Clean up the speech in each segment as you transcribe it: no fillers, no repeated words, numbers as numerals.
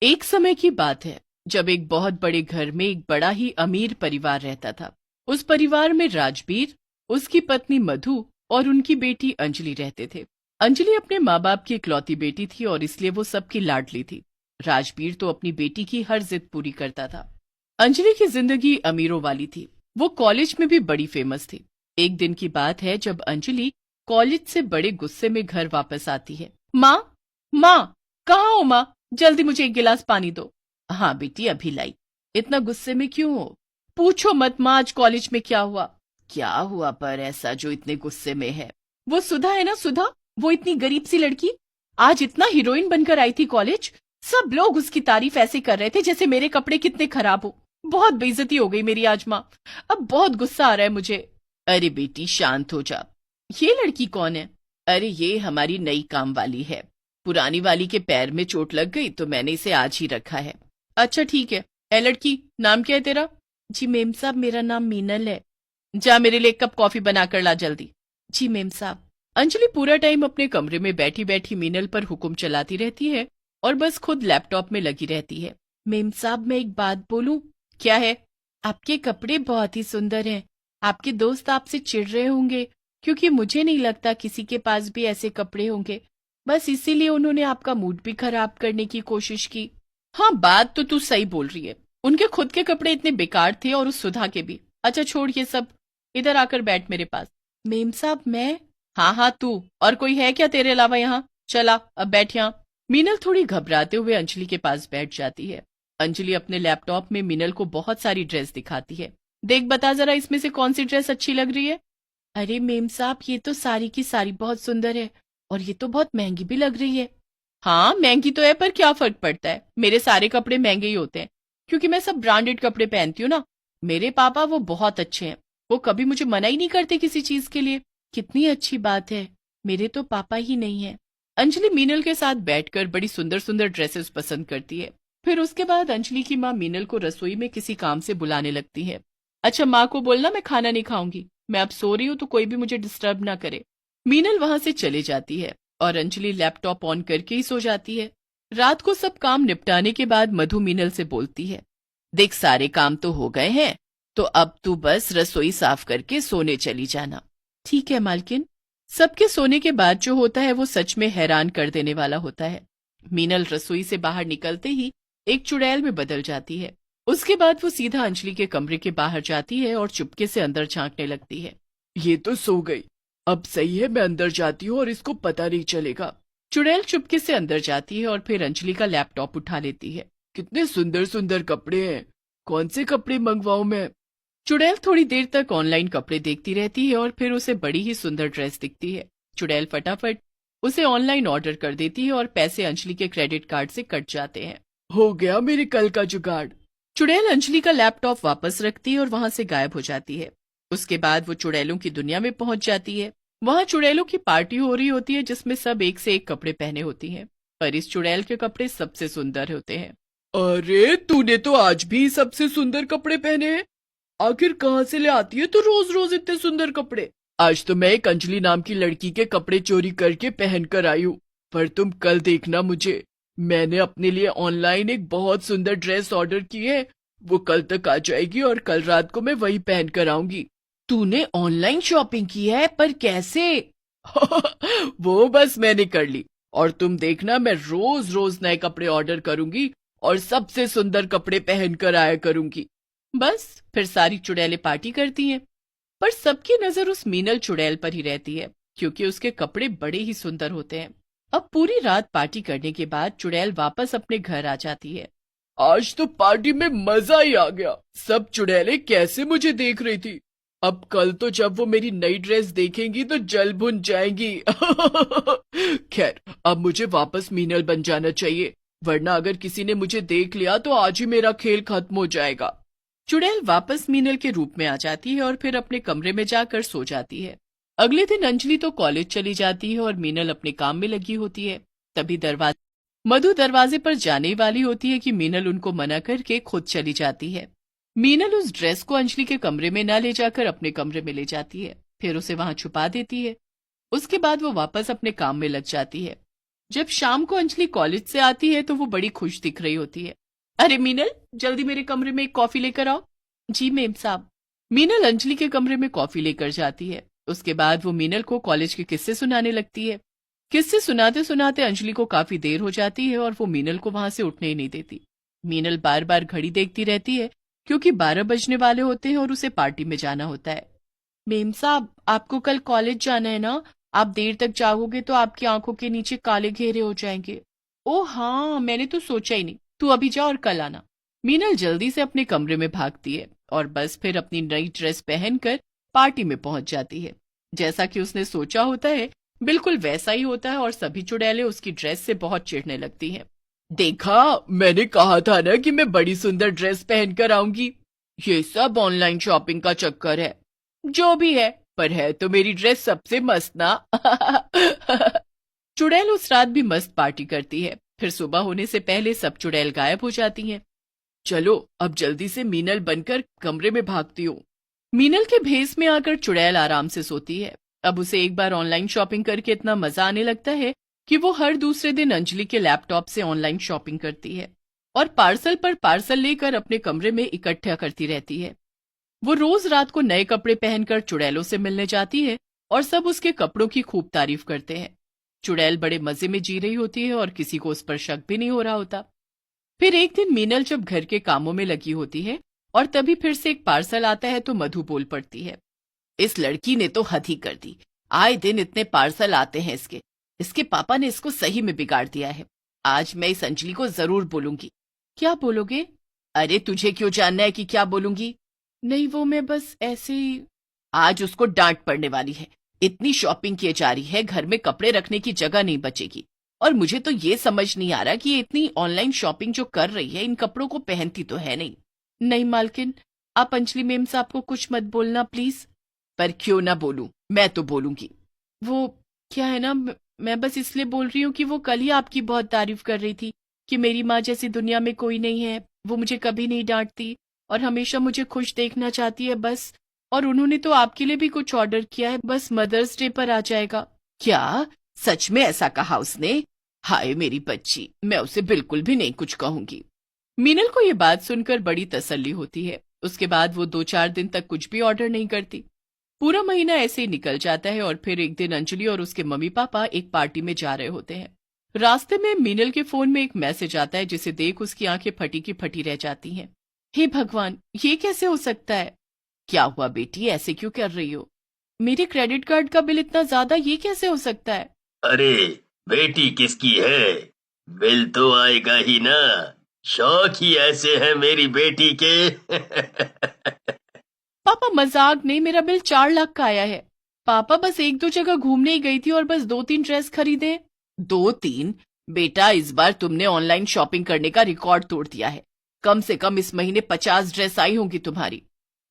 एक समय की बात है जब एक बहुत बड़े घर में एक बड़ा ही अमीर परिवार रहता था। उस परिवार में राजबीर, उसकी पत्नी मधु और उनकी बेटी अंजलि रहते थे। अंजलि अपने माँ बाप की इकलौती बेटी थी और इसलिए वो सबकी लाडली थी। राजबीर तो अपनी बेटी की हर जिद पूरी करता था। अंजलि की जिंदगी अमीरों वाली थी। वो कॉलेज में भी बड़ी फेमस थी। एक दिन की बात है जब अंजलि कॉलेज से बड़े गुस्से में घर वापस आती है। माँ, माँ, कहाँ हो माँ? जल्दी मुझे एक गिलास पानी दो। हाँ बेटी, अभी लाई। इतना गुस्से में क्यों हो? पूछो मत माँ, आज कॉलेज में क्या हुआ? क्या हुआ पर ऐसा जो इतने गुस्से में है? वो सुधा है ना, सुधा, वो इतनी गरीब सी लड़की आज इतना हीरोइन बनकर आई थी कॉलेज। सब लोग उसकी तारीफ ऐसे कर रहे थे जैसे मेरे कपड़े कितने खराब हो। बहुत बेइज्जती हो गई मेरी आज माँ। अब बहुत गुस्सा आ रहा है मुझे। अरे बेटी शांत हो जा। ये लड़की कौन है? अरे ये हमारी नई काम वाली है। पुरानी वाली के पैर में चोट लग गई तो मैंने इसे आज ही रखा है। अच्छा ठीक है। ए लड़की, नाम क्या है तेरा? जी मेम साहब, मेरा नाम मीनल है। जा मेरे लिए एक कप कॉफी बनाकर ला जल्दी। जी मेम साहब। अंजलि पूरा टाइम अपने कमरे में बैठी बैठी मीनल पर हुक्म चलाती रहती है और बस खुद लैपटॉप में लगी रहती है। मेम साहब, मैं एक बात बोलूं? क्या है? आपके कपड़े बहुत ही सुंदर हैं। आपके दोस्त आपसे चिढ़ रहे होंगे क्योंकि मुझे नहीं लगता किसी के पास भी ऐसे कपड़े होंगे। बस इसीलिए उन्होंने आपका मूड भी खराब करने की कोशिश की। हाँ, बात तो तू सही बोल रही है। उनके खुद के कपड़े इतने बेकार थे और उस सुधा के भी। अच्छा छोड़ ये सब, इधर आकर बैठ मेरे पास। मेम साहब मैं? हाँ हाँ तू, और कोई है क्या तेरे अलावा यहाँ? चला अब बैठ यहाँ। मीनल थोड़ी घबराते हुए अंजलि के पास बैठ जाती है। अंजलि अपने लैपटॉप में मीनल को बहुत सारी ड्रेस दिखाती है। देख बता जरा, इसमें से कौन सी ड्रेस अच्छी लग रही है? अरे मेम साहब, ये तो सारी की सारी बहुत सुंदर है और ये तो बहुत महंगी भी लग रही है। हाँ महंगी तो है, पर क्या फर्क पड़ता है? मेरे सारे कपड़े महंगे ही होते हैं क्योंकि मैं सब ब्रांडेड कपड़े पहनती हूँ ना। मेरे पापा वो बहुत अच्छे हैं। वो कभी मुझे मना ही नहीं करते किसी चीज के लिए। कितनी अच्छी बात है, मेरे तो पापा ही नहीं है। अंजलि मीनल के साथ बैठकर बड़ी सुंदर सुंदर ड्रेसेस पसंद करती है। फिर उसके बाद अंजलि की माँ मीनल को रसोई में किसी काम से बुलाने लगती है। अच्छा माँ को बोलना मैं खाना नहीं खाऊंगी, मैं अब सो रही हूँ तो कोई भी मुझे डिस्टर्ब ना करे। मीनल वहां से चले जाती है और अंजलि लैपटॉप ऑन करके ही सो जाती है। रात को सब काम निपटाने के बाद मधु मीनल से बोलती है, देख सारे काम तो हो गए हैं, तो अब तू बस रसोई साफ करके सोने चली जाना। ठीक है मालकिन। सबके सोने के बाद जो होता है वो सच में हैरान कर देने वाला होता है। मीनल रसोई से बाहर निकलते ही एक चुड़ैल में बदल जाती है। उसके बाद वो सीधा अंजलि के कमरे के बाहर जाती है और चुपके से अंदर झांकने लगती है। ये तो सो गई, अब सही है, मैं अंदर जाती हूँ और इसको पता नहीं चलेगा। चुड़ैल चुपके से अंदर जाती है और फिर अंजलि का लैपटॉप उठा लेती है। कितने सुंदर सुंदर कपड़े हैं, कौन से कपड़े मंगवाऊं मैं? चुड़ैल थोड़ी देर तक ऑनलाइन कपड़े देखती रहती है और फिर उसे बड़ी ही सुंदर ड्रेस दिखती है। चुड़ैल फटाफट उसे ऑनलाइन ऑर्डर कर देती है और पैसे अंजलि के क्रेडिट कार्ड से कट जाते हैं। हो गया मेरे कल का जुगाड़। चुड़ैल अंजलि का लैपटॉप वापस रखती है और वहां से गायब हो जाती है। उसके बाद वो चुड़ैलों की दुनिया में पहुंच जाती है। वहां चुड़ैलों की पार्टी हो रही होती है जिसमें सब एक से एक कपड़े पहने होती हैं, पर इस चुड़ैल के कपड़े सबसे सुंदर होते हैं। अरे तूने तो आज भी सबसे सुंदर कपड़े पहने हैं, आखिर कहाँ से ले आती है तू रोज रोज इतने सुंदर कपड़े? आज तो मैं एक अंजलि नाम की लड़की के कपड़े चोरी करके पहन कर आई हूँ, पर तुम कल देखना मुझे। मैंने अपने लिए ऑनलाइन एक बहुत सुंदर ड्रेस ऑर्डर की है, वो कल तक आ जाएगी और कल रात को मैं वही पहन कर आऊंगी। तूने ऑनलाइन शॉपिंग की है, पर कैसे? वो बस मैंने कर ली, और तुम देखना मैं रोज रोज नए कपड़े ऑर्डर करूंगी और सबसे सुंदर कपड़े पहन कर आया करूंगी। बस फिर सारी चुड़ैलें पार्टी करती हैं, पर सबकी नजर उस मीनल चुड़ैल पर ही रहती है क्योंकि उसके कपड़े बड़े ही सुंदर होते हैं। अब पूरी रात पार्टी करने के बाद चुड़ैल वापस अपने घर आ जाती है। आज तो पार्टी में मजा ही आ गया, सब चुड़ैलें कैसे मुझे देख रही थी। अब कल तो जब वो मेरी नई ड्रेस देखेंगी तो जल भुन जाएंगी। खैर अब मुझे वापस मीनल बन जाना चाहिए, वरना अगर किसी ने मुझे देख लिया तो आज ही मेरा खेल खत्म हो जाएगा। चुड़ैल वापस मीनल के रूप में आ जाती है और फिर अपने कमरे में जाकर सो जाती है। अगले दिन अंजलि तो कॉलेज चली जाती है और मीनल अपने काम में लगी होती है। तभी मधु दरवाजे पर जाने वाली होती है कि मीनल उनको मना करके खुद चली जाती है। मीनल उस ड्रेस को अंजलि के कमरे में न ले जाकर अपने कमरे में ले जाती है, फिर उसे वहां छुपा देती है। उसके बाद वो वापस अपने काम में लग जाती है। जब शाम को अंजलि कॉलेज से आती है तो वो बड़ी खुश दिख रही होती है। अरे मीनल, जल्दी मेरे कमरे में एक कॉफी लेकर आओ। जी मेम साहब। मीनल अंजलि के कमरे में कॉफी लेकर जाती है। उसके बाद वो मीनल को कॉलेज के किस्से सुनाने लगती है। किस्से सुनाते सुनाते अंजलि को काफी देर हो जाती है और वो मीनल को वहां से उठने ही नहीं देती। मीनल बार बार घड़ी देखती रहती है क्योंकि 12 बजने वाले होते हैं और उसे पार्टी में जाना होता है। मेम साहब, आपको कल कॉलेज जाना है ना? आप देर तक जागोगे तो आपकी आंखों के नीचे काले घेरे हो जाएंगे। ओ हाँ, मैंने तो सोचा ही नहीं। तू अभी जा और कल आना। मीनल जल्दी से अपने कमरे में भागती है और बस फिर अपनी नई ड्रेस पहनकर पार्टी में पहुंच जाती है। जैसा कि उसने सोचा होता है बिल्कुल वैसा ही होता है और सभी चुड़ैलें उसकी ड्रेस से बहुत चिढ़ने लगती हैं। देखा, मैंने कहा था ना कि मैं बड़ी सुंदर ड्रेस पहनकर आऊंगी। ये सब ऑनलाइन शॉपिंग का चक्कर है। जो भी है, पर है तो मेरी ड्रेस सबसे मस्त ना। चुड़ैल उस रात भी मस्त पार्टी करती है। फिर सुबह होने से पहले सब चुड़ैल गायब हो जाती हैं। चलो अब जल्दी से मीनल बनकर कमरे में भागती हूँ। मीनल के भेस में आकर चुड़ैल आराम से सोती है। अब उसे एक बार ऑनलाइन शॉपिंग करके इतना मजा आने लगता है कि वो हर दूसरे दिन अंजलि के लैपटॉप से ऑनलाइन शॉपिंग करती है और पार्सल पर पार्सल लेकर अपने कमरे में इकट्ठा करती रहती है। वो रोज रात को नए कपड़े पहनकर चुड़ैलों से मिलने जाती है और सब उसके कपड़ों की खूब तारीफ करते हैं। चुड़ैल बड़े मजे में जी रही होती है और किसी को उस पर शक भी नहीं हो रहा होता। फिर एक दिन मीनल जब घर के कामों में लगी होती है और तभी फिर से एक पार्सल आता है तो मधु बोल पड़ती है। इस लड़की ने तो हद ही कर दी। आए दिन इतने पार्सल आते हैं इसके पापा ने इसको सही में बिगाड़ दिया है। आज मैं इस अंजलि को जरूर बोलूंगी। क्या बोलोगे? अरे तुझे क्यों जानना है कि क्या बोलूंगी? नहीं, वो मैं बस ऐसे ही। आज उसको डांट पड़ने वाली है। इतनी शॉपिंग की जा रही है, घर में कपड़े रखने की जगह नहीं बचेगी। और मुझे तो ये समझ नहीं आ रहा कि ये इतनी ऑनलाइन शॉपिंग जो कर रही है इन कपड़ों को पहनती तो है नहीं। नहीं मालकिन, आप अंजलि मेम साहब को कुछ मत बोलना प्लीज। पर क्यों ना बोलूं, मैं तो बोलूंगी। वो क्या है ना, मैं बस इसलिए बोल रही हूँ कि वो कल ही आपकी बहुत तारीफ कर रही थी कि मेरी माँ जैसी दुनिया में कोई नहीं है। वो मुझे कभी नहीं डांटती और हमेशा मुझे खुश देखना चाहती है बस। और उन्होंने तो आपके लिए भी कुछ ऑर्डर किया है, बस मदर्स डे पर आ जाएगा। क्या सच में ऐसा कहा उसने? हाय मेरी बच्ची, मैं उसे बिल्कुल भी नहीं कुछ कहूंगी। मीनल को ये बात सुनकर बड़ी तसल्ली होती है। उसके बाद वो 2-4 दिन तक कुछ भी ऑर्डर नहीं करती। पूरा महीना ऐसे ही निकल जाता है और फिर एक दिन अंजलि और उसके मम्मी पापा एक पार्टी में जा रहे होते हैं। रास्ते में मीनल के फोन में एक मैसेज आता है जिसे देख उसकी आंखें फटी की फटी रह जाती हैं। हे भगवान, ये कैसे हो सकता है? क्या हुआ बेटी, ऐसे क्यों कर रही हो? मेरे क्रेडिट कार्ड का बिल इतना ज्यादा, ये कैसे हो सकता है? अरे बेटी किसकी है? बिल तो आएगा ही ना। शौक ही ऐसे हैं मेरी बेटी के। पापा मजाक नहीं, मेरा बिल 4 लाख का आया है। पापा बस 1-2 जगह घूमने ही गई थी और बस 2-3 ड्रेस खरीदे। 2-3? बेटा, इस बार तुमने ऑनलाइन शॉपिंग करने का रिकॉर्ड तोड़ दिया है। कम से कम इस महीने 50 ड्रेस आई होंगी तुम्हारी।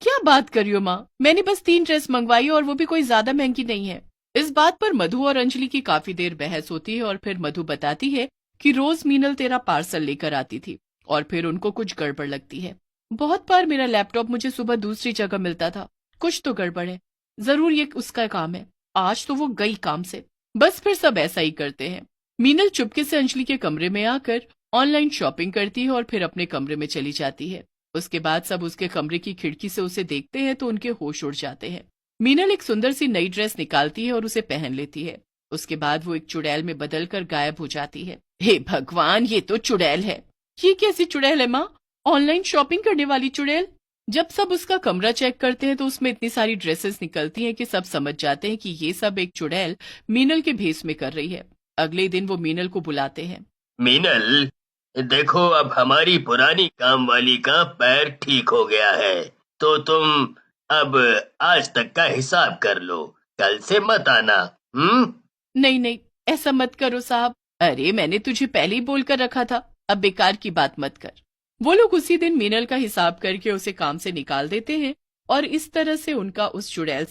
क्या बात कर रही हो माँ, मैंने बस 3 ड्रेस मंगवाई और वो भी कोई ज्यादा महंगी नहीं है। इस बात पर मधु और अंजलि की काफी देर बहस होती है और फिर मधु बताती है कि रोज मीनल तेरा पार्सल लेकर आती थी और फिर उनको कुछ गड़बड़ लगती है। बहुत बार मेरा लैपटॉप मुझे सुबह दूसरी जगह मिलता था। कुछ तो गड़बड़ है, जरूर ये उसका काम है। आज तो वो गई काम से। बस फिर सब ऐसा ही करते हैं। मीनल चुपके से अंजलि के कमरे में आकर ऑनलाइन शॉपिंग करती है और फिर अपने कमरे में चली जाती है। उसके बाद सब उसके कमरे की खिड़की से उसे देखते हैं तो उनके होश उड़ जाते हैं। मीनल एक सुंदर सी नई ड्रेस निकालती है और उसे पहन लेती है। उसके बाद वो एक चुड़ैल में बदलकर गायब हो जाती है। हे भगवान, ये तो चुड़ैल है। ये कैसी चुड़ैल है माँ? ऑनलाइन शॉपिंग करने वाली चुड़ैल? जब सब उसका कमरा चेक करते हैं तो उसमें इतनी सारी ड्रेसेस निकलती हैं कि सब समझ जाते हैं कि ये सब एक चुड़ैल मीनल के भेस में कर रही है। अगले दिन वो मीनल को बुलाते हैं। मीनल, देखो अब हमारी पुरानी काम वाली का पैर ठीक हो गया है, तो तुम अब आज तक का हिसाब कर लो। कल से मत आना। नहीं नहीं, ऐसा मत करो साहब। अरे मैंने तुझे पहले ही बोलकर रखा था, अब बेकार की बात मत कर। वो लोग उसी दिन मीनल का हिसाब करके उसे काम से निकाल देते हैं और इस तरह से उनका उस चुड़ैल